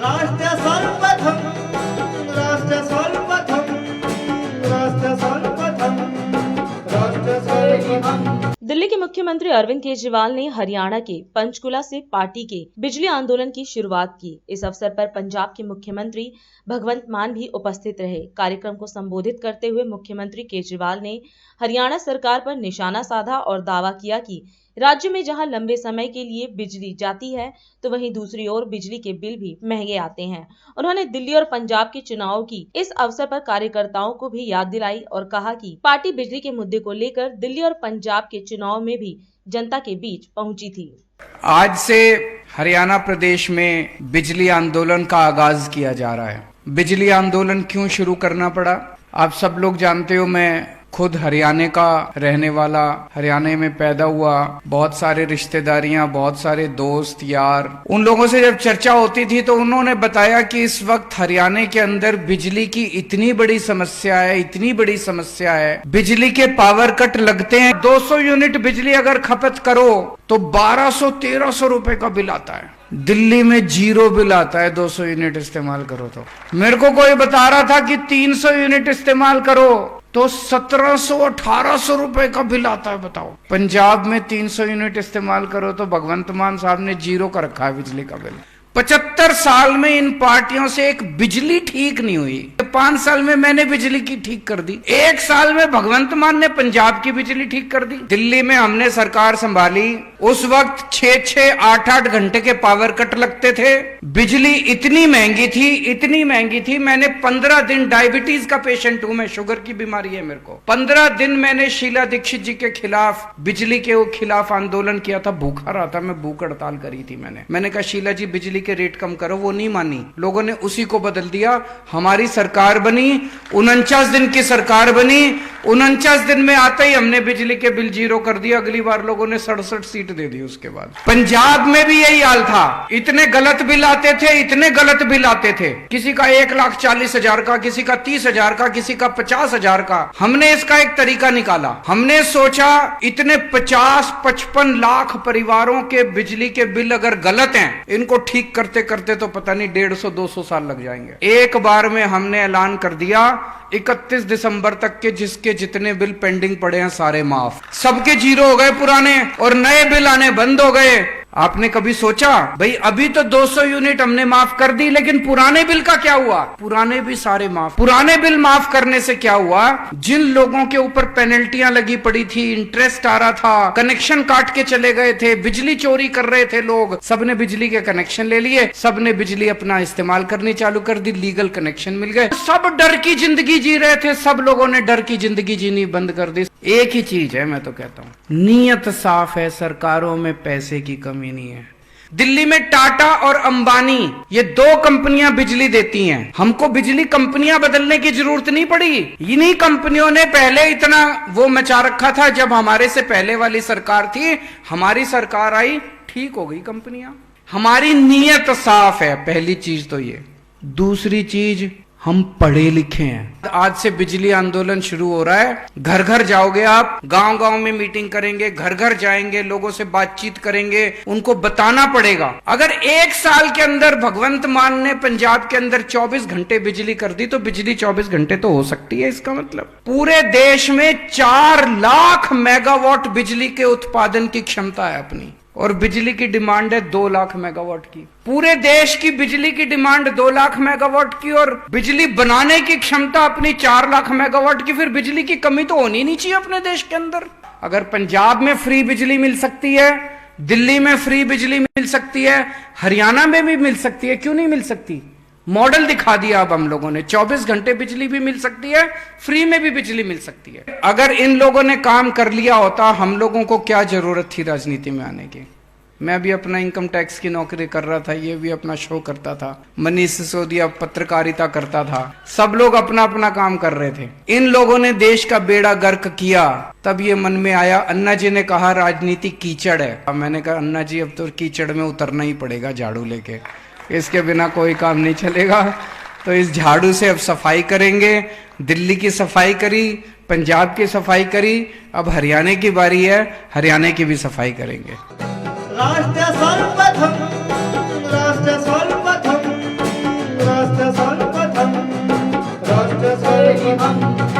राष्ट्र सर्वप्रथम राष्ट्र सर्वप्रथम राष्ट्र सर्वप्रथम राष्ट्र सर्वप्रथम। दिल्ली के मुख्यमंत्री अरविंद केजरीवाल ने हरियाणा के पंचकुला से पार्टी के बिजली आंदोलन की शुरुआत की। इस अवसर पर पंजाब के मुख्यमंत्री भगवंत मान भी उपस्थित रहे। कार्यक्रम को संबोधित करते हुए मुख्यमंत्री केजरीवाल ने हरियाणा सरकार पर निशाना साधा और दावा किया कि राज्य में जहां लंबे समय के लिए बिजली जाती है तो वहीं दूसरी ओर बिजली के बिल भी महंगे आते हैं। उन्होंने दिल्ली और पंजाब के चुनाव की इस अवसर पर कार्यकर्ताओं को भी याद दिलाई और कहा कि पार्टी बिजली के मुद्दे को लेकर दिल्ली और पंजाब के चुनाव में भी जनता के बीच पहुंची थी। आज से हरियाणा प्रदेश में बिजली आंदोलन का आगाज किया जा रहा है। बिजली आंदोलन क्यों शुरू करना पड़ा, आप सब लोग जानते हो। मैं खुद हरियाणा का रहने वाला, हरियाणा में पैदा हुआ, बहुत सारे रिश्तेदारियां, बहुत सारे दोस्त यार, उन लोगों से जब चर्चा होती थी तो उन्होंने बताया कि इस वक्त हरियाणा के अंदर बिजली की इतनी बड़ी समस्या है, इतनी बड़ी समस्या है, बिजली के पावर कट लगते हैं। 200 यूनिट बिजली अगर खपत करो तो 1200-1300 रुपए का बिल आता है। दिल्ली में 0 बिल आता है 200 यूनिट इस्तेमाल करो तो। मेरे को कोई बता रहा था कि 300 यूनिट इस्तेमाल करो तो 1700-1800 रुपए का बिल आता है। बताओ, पंजाब में 300 यूनिट इस्तेमाल करो तो भगवंत मान साहब ने 0 का रखा है बिजली का बिल। 75 साल में इन पार्टियों से एक बिजली ठीक नहीं हुई। 5 साल में मैंने बिजली की ठीक कर दी। 1 साल में भगवंत मान ने पंजाब की बिजली ठीक कर दी। दिल्ली में हमने सरकार संभाली, उस वक्त 6-6, 8-8 घंटे के पावर कट लगते थे। बिजली इतनी महंगी थी, इतनी महंगी थी। मैंने 15 दिन, डायबिटीज का पेशेंट हूं मैं, शुगर की बीमारी है मेरे को। 15 दिन मैंने शीला दीक्षित जी के खिलाफ, बिजली के खिलाफ आंदोलन किया था। भूखा रहा था मैं, भूख हड़ताल करी थी मैंने कहा शीला जी बिजली के रेट कम करो, वो नहीं मानी। लोगों ने उसी को बदल दिया। हमारी सरकार बनी, 49 दिन की सरकार बनी। 49 दिन में आते ही हमने बिजली के बिल 0 कर दिया। अगली बार लोगों ने 67 सीट दे दी उसके बाद। पंजाब में भी यही हाल था। इतने गलत बिल आते थे, इतने गलत बिल आते थे। किसी का 1,40,000 का, किसी का 30,000 का, किसी का 50,000 का। हमने इसका एक तरीका निकाला। हमने सोचा इतने 50-55 लाख परिवारों के बिजली के बिल अगर गलत हैं, इनको ठीक करते करते तो पता नहीं 150-200 साल लग जाएंगे। एक बार में हमने ऐलान कर दिया 31 दिसंबर तक के जिसके जितने बिल पेंडिंग पड़े हैं सारे माफ। सबके 0 हो गए पुराने और नए बिल आने बंद हो गए। आपने कभी सोचा भाई अभी तो 200 यूनिट हमने माफ कर दी, लेकिन पुराने बिल का क्या हुआ? पुराने भी सारे माफ। पुराने बिल माफ करने से क्या हुआ? जिन लोगों के ऊपर पेनल्टियां लगी पड़ी थी, इंटरेस्ट आ रहा था, कनेक्शन काट के चले गए थे, बिजली चोरी कर रहे थे लोग, सबने बिजली के कनेक्शन ले लिए, सबने बिजली अपना इस्तेमाल करनी चालू कर दी, लीगल कनेक्शन मिल गए। सब डर की जिंदगी जी रहे थे, सब लोगों ने डर की जिंदगी जीनी बंद कर दी। एक ही चीज है, मैं तो कहता हूं, नीयत साफ है, सरकारों में पैसे की कमी नहीं है। दिल्ली में टाटा और अंबानी, ये 2 कंपनियां बिजली देती हैं। हमको बिजली कंपनियां बदलने की जरूरत नहीं पड़ी। इन्हीं कंपनियों ने पहले इतना वो मचा रखा था। जब हमारे से पहले वाली सरकार थी, हमारी सरकार आई, ठीक हो गई कंपनियां। हमारी नीयत साफ है, पहली चीज तो ये। दूसरी चीज, हम पढ़े लिखे हैं। आज से बिजली आंदोलन शुरू हो रहा है। घर घर जाओगे आप, गांव गांव में मीटिंग करेंगे, घर घर जाएंगे, लोगों से बातचीत करेंगे, उनको बताना पड़ेगा। अगर 1 साल के अंदर भगवंत मान ने पंजाब के अंदर 24 घंटे बिजली कर दी तो बिजली 24 घंटे तो हो सकती है। इसका मतलब पूरे देश में 4 लाख मेगावाट बिजली के उत्पादन की क्षमता है अपनी, और बिजली की डिमांड है 2 लाख मेगावाट की। पूरे देश की बिजली की डिमांड 2 लाख मेगावाट की, और बिजली बनाने की क्षमता अपनी 4 लाख मेगावाट की। फिर बिजली की कमी तो होनी नहीं चाहिए अपने देश के अंदर। अगर पंजाब में फ्री बिजली मिल सकती है, दिल्ली में फ्री बिजली मिल सकती है, हरियाणा में भी मिल सकती है, क्यों नहीं मिल सकती? मॉडल दिखा दिया अब हम लोगों ने। 24 घंटे बिजली भी मिल सकती है, फ्री में भी बिजली मिल सकती है। अगर इन लोगों ने काम कर लिया होता, हम लोगों को क्या जरूरत थी राजनीति में आने की? मैं भी अपना इनकम टैक्स की नौकरी कर रहा था, ये भी अपना शो करता था, मनीष सिसोदिया पत्रकारिता करता था, सब लोग अपना अपना काम कर रहे थे। इन लोगों ने देश का बेड़ा गर्क किया, तब ये मन में आया। अन्ना जी ने कहा राजनीति कीचड़ है। मैंने कहा अन्ना जी अब तो कीचड़ में उतरना ही पड़ेगा झाड़ू लेके, इसके बिना कोई काम नहीं चलेगा। तो इस झाड़ू से अब सफाई करेंगे। दिल्ली की सफाई करी, पंजाब की सफाई करी, अब हरियाणा की बारी है, हरियाणा की भी सफाई करेंगे। राष्ट्र सर्वप्रथम राष्ट्र सर्वप्रथम स्वर्गिमम्